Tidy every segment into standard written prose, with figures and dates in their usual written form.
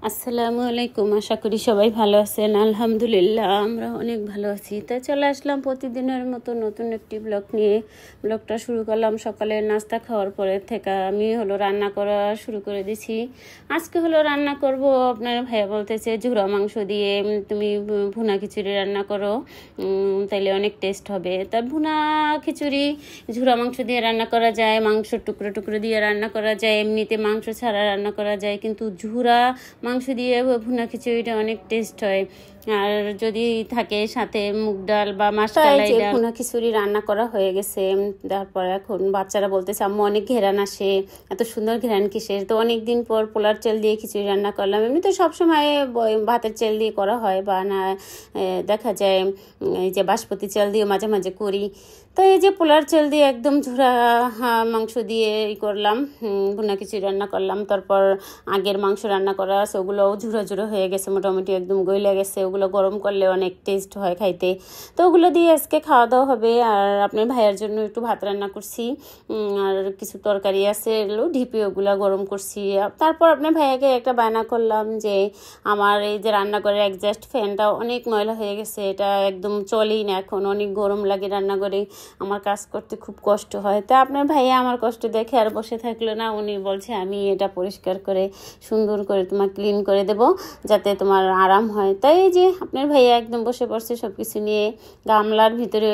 আসসালামু আলাইকুম। আশা করি সবাই ভালো আছেন। আলহামদুলিল্লাহ আমরা অনেক ভালো আছি। তাই চলে আসলাম প্রতিদিনের মতো নতুন একটি ব্লগ নিয়ে। ব্লগটা শুরু করলাম সকালে নাস্তা খাওয়ার পরে থেকে। আমি রান্না করা শুরু করে দিছি। আজকে রান্না করব, আপনার ভাইয়া বলতেছে ঝুরা মাংস দিয়ে তুমি ভুনা খিচুড়ি রান্না করো, তাইলে অনেক টেস্ট হবে। তা ভুনা খিচুড়ি ঝুরা মাংস দিয়ে রান্না করা যায়, মাংস টুকরো টুকরো দিয়ে রান্না করা যায়, এমনিতে মাংস ছাড়া রান্না করা যায়, কিন্তু ঝুরা মাংস দিয়ে ভুনা খিচুড়িটা অনেক টেস্ট হয়। আর যদি থাকে সাথে মুগ ডাল বা মাসকলাই ডাল। ভুনা খিচুড়ি রান্না করা হয়ে গেছে। তারপর এখন বাচ্চারা বলতেছে আম্মু অনেক ঘেরান আসে, এত সুন্দর ঘেরান কিসের। তো অনেক দিন পর পোলার চাল দিয়ে খিচুড়ি রান্না করলাম। এমনি তো সবসময় ভাতের চাল দিয়ে করা হয়, বা না দেখা যায় এই যে বাসমতি চাল দিয়ে মাঝে মাঝে করি। তো এই যে পোলার চাল দিয়ে একদম ঝুরা মাংস দিয়ে করলাম, ভুনা খিচুড়ি রান্না করলাম। তারপর আগের মাংস রান্না করা আছে, ওগুলোও ঝুরা ঝুরা হয়ে গেছে, মোটামুটি একদম গইলে গেছে। ওগুলো গরম করলে অনেক টেস্ট হয় খাইতে। তো ওগুলো দিয়ে আজকে খাওয়া দাওয়া হবে। আর আপনার ভাইয়ের জন্য একটু ভাত রান্না করছি, আর কিছু তরকারি আছে, এগুলো ঢিপি ওগুলো গরম করছি। তারপর আপনার ভাইয়াকে একটা বায়না করলাম যে আমার এই যে রান্নাঘরের একজাস্ট ফ্যানটা অনেক ময়লা হয়ে গেছে, এটা একদম চলেই না, এখন অনেক গরম লাগে রান্নাঘরে, আমার কাজ করতে খুব কষ্ট হয়। তা আপনার ভাইয়া আমার কষ্ট দেখে আর বসে থাকলো না, উনি বলছে আমি এটা পরিষ্কার করে সুন্দর করে তোমার ক্লিন করে দেব যাতে তোমার আরাম হয়। তাই এই যে আপনার ভাইয়া একদম বসে পড়ছে সব কিছু নিয়ে। গামলার ভিতরে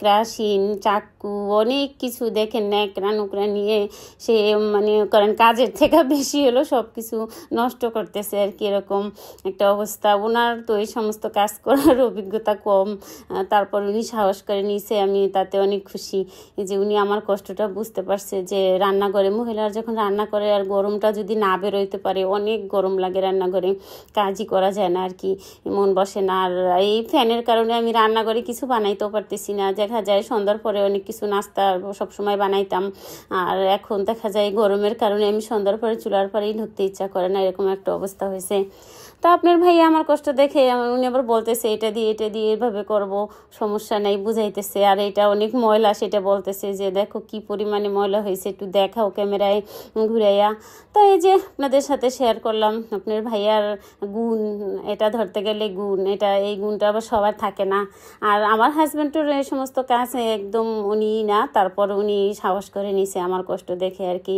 ক্রাশিন, চাকু, অনেক কিছু দেখেন ন্যাকড়া নুকড়া নিয়ে সে মানে করেন কাজের থেকে বেশি হলো সব কিছু নষ্ট করতেছে আর কি, এরকম একটা অবস্থা। ওনার তো এই সমস্ত কাজ করার অভিজ্ঞতা কম, তারপর উনি সাহস করে নিয়েছে, আমি তাতে অনেক খুশি যে উনি আমার কষ্টটা বুঝতে পারছে। যে রান্নাঘরে মহিলারা যখন রান্না করে আর গরমটা যদি না বেরোইতে পারে, অনেক গরম লাগে রান্নাঘরে, কাজই করা যায় না আর কি, মন বসে না। আর এই ফ্যানের কারণে আমি রান্নাঘরে কিছু বানাইতেও পারতেছি না। দেখা যায় সন্ধ্যার পরে অনেক কিছু নাস্তা সবসময় বানাইতাম, আর এখন দেখা যায় গরমের কারণে আমি সন্ধ্যার পরে চুলার পরেই ঢুকতে ইচ্ছা করে না, এরকম একটা অবস্থা হয়েছে। তা আপনার ভাইয়া আমার কষ্ট দেখে উনি আবার বলতেছে এটা দিয়ে এভাবে করব, সমস্যা নেই বুঝাইতেছে। আর এটা অনেক ময়লা সেটা বলতেছে যে দেখো কি পরিমাণে ময়লা হয়েছে, একটু দেখাও ক্যামেরায় ঘুরাইয়া। তো এই যে আপনাদের সাথে শেয়ার করলাম আপনার ভাইয়ার গুণ, এটা ধরতে গেলে গুণ, এই গুণটা আবার সবার থাকে না। আর আমার হাজব্যান্ডের এই সমস্ত কাজ একদম উনি না, তারপর উনি সাহস করে নিছে আমার কষ্ট দেখে আর কি।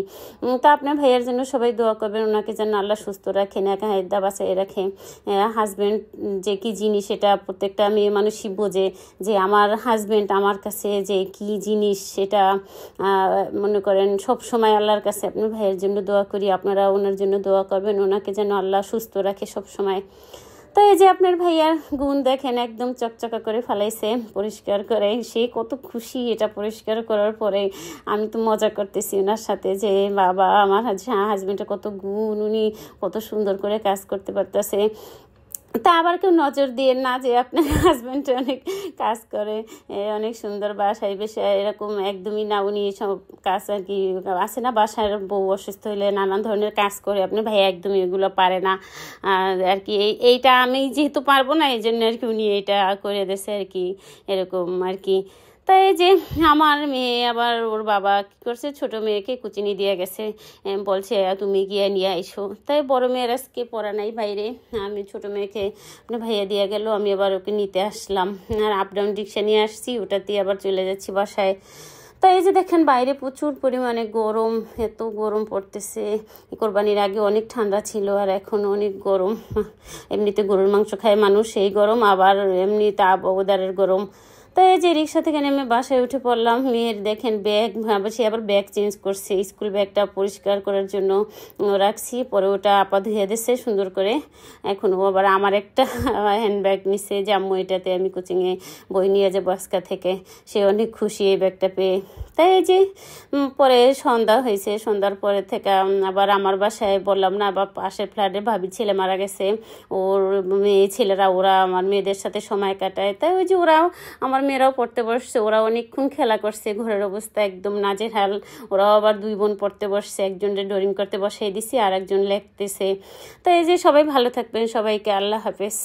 তা আপনার ভাইয়ার জন্য সবাই দোয়া করবেন, ওনাকে যেন আল্লাহ সুস্থ রাখে, নেক হায়াত বাঁচিয়ে রাখে। হাজব্যান্ড যে কি জিনিস এটা প্রত্যেকটা মেয়ে মানুষই বোঝে, যে আমার হাজব্যান্ড আমার কাছে যে কি জিনিস সেটা মনে করেন সব সময় আল্লাহর কাছে আপনার ভাইয়ের জন্য দোয়া করি। আপনারা ওনার জন্য দোয়া করবেন, ওনাকে যেন আল্লাহ সুস্থ রাখে সব সময়। তো এই যে আপনার ভাইয়ার গুণ দেখেন, একদম চকচকা করে ফেলাইছে পরিষ্কার করে, সে কত খুশি এটা পরিষ্কার করার পরে। আমি তো মজা করতেছি ওনার সাথে যে বাবা আমার হাজব্যান্ডের কত গুণ, উনি কত সুন্দর করে কাজ করতে পারতেছে। তা আবার কেউ নজর দিয়ে না যে আপনার হাজব্যান্ড অনেক কাজ করে, অনেক সুন্দর বাসায় বেশি, এরকম একদমই না। উনি সব কাজ আর কি আছে না, বাসার বউ অসুস্থ হলে নানান ধরনের কাজ করে, আপনার ভাই একদমই এগুলো পারে না আর কি। এইটা আমি যেহেতু পারবো না, এই জন্য আর কি উনি এইটা করে দিয়েছে আর কি, এরকম আর কি। তাই যে আমার মেয়ে আবার ওর বাবা কী করছে, ছোটো মেয়েকে কুচিনি দিয়ে গেছে, বলছে তুমি গিয়ে নিয়ে আইসো। তাই বড় মেয়ের আজকে পড়া নাই বাইরে, আমি ছোটো মেয়েকে ভাইয়া দিয়ে গেল, আমি আবার ওকে নিতে আসলাম। আর আপ ডাউন রিক্সা নিয়ে আসছি, ওটাতে আবার চলে যাচ্ছি বাসায়। তাই এই যে দেখেন বাইরে প্রচুর পরিমাণে গরম, এত গরম পড়তেছে। কোরবানির আগে অনেক ঠান্ডা ছিল, আর এখন অনেক গরম। এমনিতে গরুর মাংস খায় মানুষ, সেই গরম, আবার এমনি তাপ ওদারের গরম। তাই এই যে রিক্সা থেকে নেমে বাসায় উঠে পড়লাম। মেয়ের দেখেন ব্যাগ, সে আবার ব্যাগ চেঞ্জ করছে, স্কুল ব্যাগটা পরিষ্কার করার জন্য রাখছি, পরে ওটা আপা ধুয়ে দিচ্ছে সুন্দর করে। এখন ও আবার আমার একটা হ্যান্ডব্যাগ নিচ্ছে যে আম্মু এটাতে আমি কোচিংয়ে বই নিয়ে যাবো আজকা থেকে। সে অনেক খুশি এই ব্যাগটা পেয়ে। তাই এই যে পরে সন্ধ্যা হয়েছে, সন্ধ্যার পরে থেকে আবার আমার বাসায় বললাম না, আবার পাশের ফ্ল্যাটে ভাবির ছেলে মারা গেছে, ওর মেয়ে ছেলেরা ওরা আমার মেয়েদের সাথে সময় কাটায়। তাই ওই যে ওরাও আমার মেয়েরাও পড়তে বসছে, ওরা অনেকক্ষণ খেলা করছে, ঘরের অবস্থা একদম নাজেহাল। ওরাও আবার দুই বোন পড়তে বসছে, একজনের ড্রয়িং করতে বসাই দিছি আর একজন লিখতেছে। তো এই যে সবাই ভালো থাকবেন, সবাইকে আল্লাহ হাফেজ।